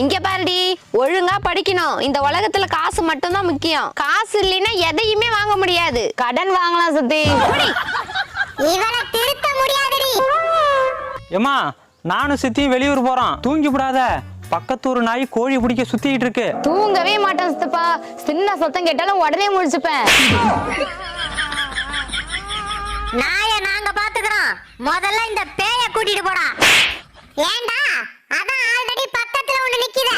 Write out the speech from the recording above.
இங்க பாருடி, ஒழுங்கா படிக்கணும். இந்த உலகத்துல காசு மட்டும்தான் முக்கியம். காசு இல்லைன்னா எதையுமே வாங்க முடியாது. கடன் வாங்கலாம் சுத்தி. இவனை திருத்த முடியாதுடி. ஏமா, நானும் சித்தி வெளியூர் போறோம். தூங்கி விடாத. பக்கத்தூர் நாய் கோழி பிடிக்க சுத்திட்டு இருக்கு. தூங்கவே மாட்டேன் சித்தப்பா. சின்ன சத்தம் கேட்டாலும் உடனே முழிச்சுப்பேன். நாய நாங்க பாத்துக்கிறோம். முதல்ல இந்த பேய கூட்டிட்டு போடா. ஏண்டா, அதான் ஆல்ரெடி பக்கத்துல ஒண்ணு நிக்குதே.